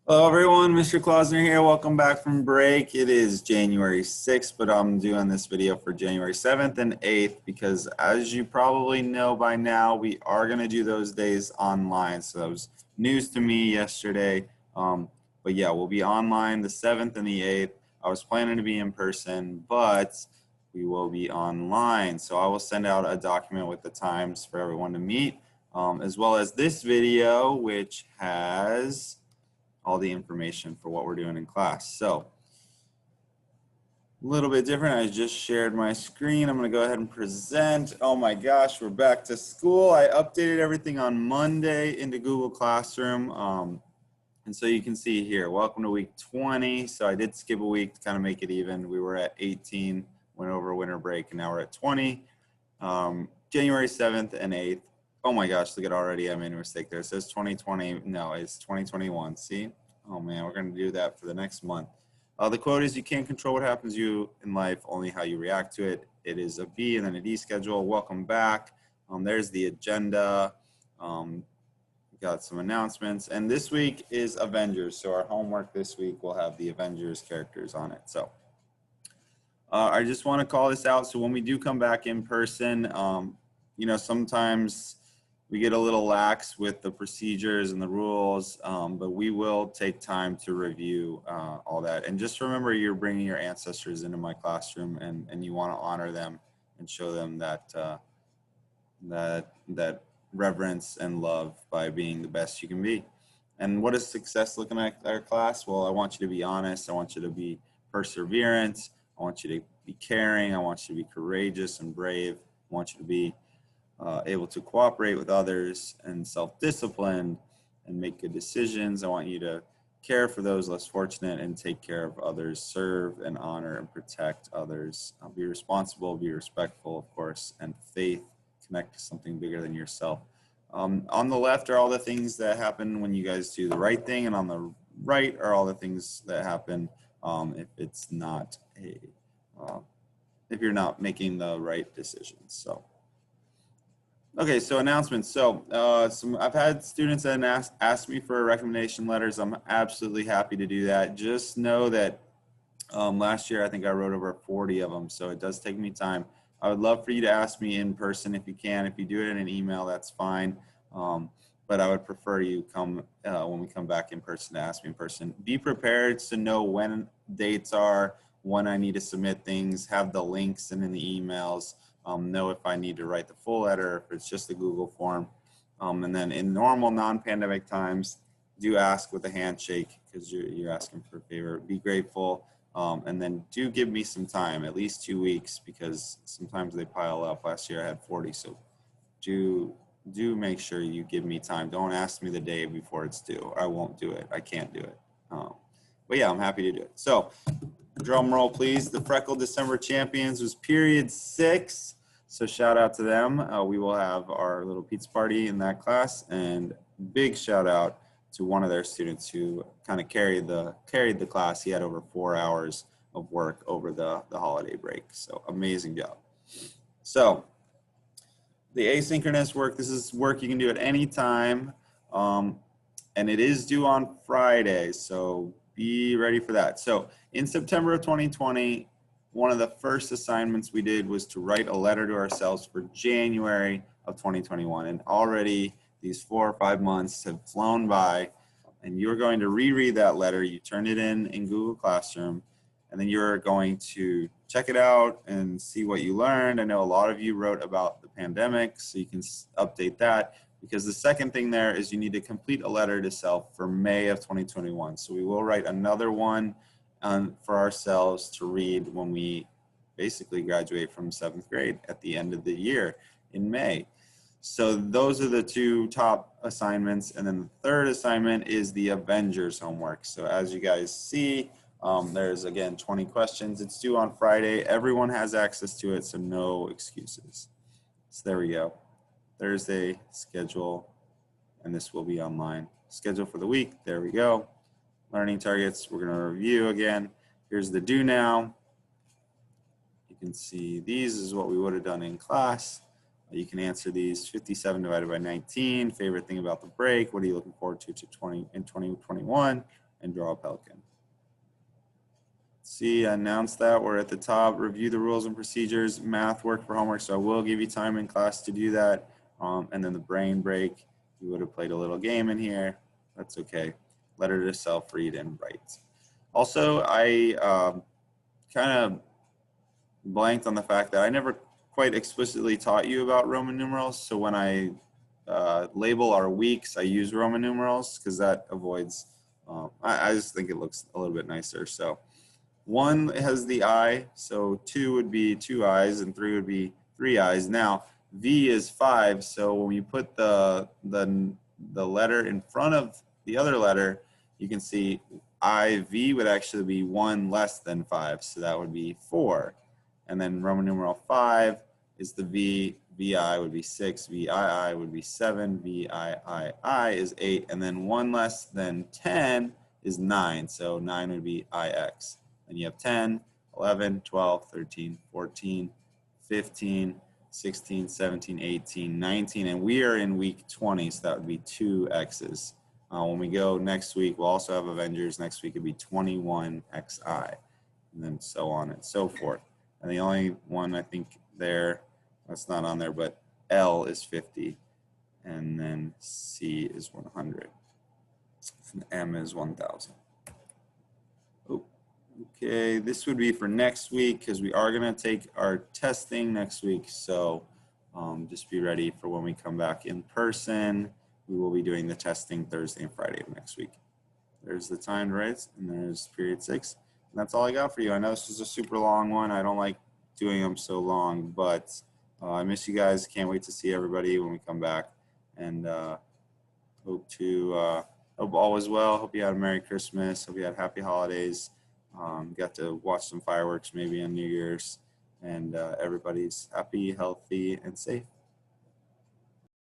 Hello everyone, Mr. Klausner here. Welcome back from break. It is January 6th, but I'm doing this video for January 7th and 8th because as you probably know by now, we are going to do those days online. So that was news to me yesterday. But yeah, we'll be online the 7th and the 8th. I was planning to be in person, but we will be online. So I will send out a document with the times for everyone to meet, as well as this video, which has all the information for what we're doing in class. So a little bit different. I just shared my screen. I'm going to go ahead and present. Oh my gosh, we're back to school. I updated everything on Monday into Google Classroom. And so you can see here, welcome to week 20. So I did skip a week to kind of make it even. We were at 18, went over winter break, and now we're at 20. January 7th and 8th. Oh my gosh, look at already I made a mistake there. It says 2020. No, it's 2021. See? Oh man, we're going to do that for the next month. The quote is, you can't control what happens to you in life, only how you react to it. It is a B and then a D schedule. Welcome back. There's the agenda. We got some announcements. And this week is Avengers. So our homework this week will have the Avengers characters on it. So I just want to call this out. So when we do come back in person, you know, sometimes we get a little lax with the procedures and the rules, but we will take time to review all that. And just remember, you're bringing your ancestors into my classroom, and you want to honor them and show them that that reverence and love by being the best you can be. And what is success looking at our class? Well, I want you to be honest. I want you to be perseverant. I want you to be caring. I want you to be courageous and brave. I want you to be able to cooperate with others and self-disciplined and make good decisions. I want you to care for those less fortunate and take care of others, serve and honor and protect others. Be responsible, be respectful, of course, and faith, connect to something bigger than yourself. On the left are all the things that happen when you guys do the right thing, and on the right are all the things that happen if it's not if you're not making the right decisions. So. Okay, so announcements. So I've had students that ask me for recommendation letters. I'm absolutely happy to do that. Just know that last year I think I wrote over 40 of them, so it does take me time. I would love for you to ask me in person if you can. If you do it in an email, that's fine. But I would prefer you come when we come back in person to ask me in person. Be prepared to know when dates are, when I need to submit things, have the links and in the emails. Know if I need to write the full letter, if it's just a Google form. And then in normal non-pandemic times, do ask with a handshake because you're asking for a favor. Be grateful. And then do give me some time, at least 2 weeks, because sometimes they pile up. Last year I had 40, so do make sure you give me time. Don't ask me the day before it's due. I won't do it. I can't do it. But yeah, I'm happy to do it. So drum roll, please. The Freckle December Champions was period 6. So shout out to them. We will have our little pizza party in that class, and big shout out to one of their students who kind of carried the class. He had over 4 hours of work over the holiday break. So amazing job. So the asynchronous work, this is work you can do at any time. And it is due on Friday. So be ready for that. So in September of 2020, one of the first assignments we did was to write a letter to ourselves for January of 2021. And already these 4 or 5 months have flown by, and you're going to reread that letter. You turn it in Google Classroom, and then you're going to check it out and see what you learned. I know a lot of you wrote about the pandemic, so you can update that, because the second thing there is you need to complete a letter to self for May of 2021. So we will write another one for ourselves to read when we basically graduate from 7th grade at the end of the year in May. So those are the 2 top assignments. And then the third assignment is the Avengers homework. So as you guys see, there's again 20 questions. It's due on Friday. Everyone has access to it, so no excuses. So there we go. Thursday schedule, and this will be online. Schedule for the week, there we go. Learning targets, we're gonna review again. Here's the do now. You can see these is what we would have done in class. You can answer these. 57 divided by 19. Favorite thing about the break. What are you looking forward to in 2021? and draw a pelican. See, I announced that we're at the top. Review the rules and procedures, math work for homework. So I will give you time in class to do that. And then the brain break, you would have played a little game in here. That's okay. Letter to self, read and write. Also, I kind of blanked on the fact that I never quite explicitly taught you about Roman numerals. So when I label our weeks, I use Roman numerals because that avoids, I just think it looks a little bit nicer. So 1 has the I, so 2 would be 2 I's, and 3 would be 3 I's. Now, V is 5, so when you put the letter in front of the other letter, you can see IV would actually be 1 less than 5, so that would be 4. And then Roman numeral 5 is the V, VI would be 6, VII would be 7, VIII is 8, and then 1 less than 10 is 9, so 9 would be IX. And you have 10, 11, 12, 13, 14, 15, 16, 17, 18, 19, and we are in week 20, so that would be 2 X's. When we go next week, we'll also have Avengers. Next week it'd be 21 XI, and then so on and so forth. And the only one I think there, that's not on there, but L is 50, and then C is 100, and M is 1,000. Okay, this would be for next week because we are going to take our testing next week. So just be ready for when we come back in person. We will be doing the testing Thursday and Friday of next week. There's the timed writes, and there's period 6. And that's all I got for you. I know this is a super long one. I don't like doing them so long, but I miss you guys. Can't wait to see everybody when we come back. And hope all is well. Hope you had a Merry Christmas. Hope you had happy holidays. Got to watch some fireworks maybe on New Year's, and everybody's happy, healthy, and safe.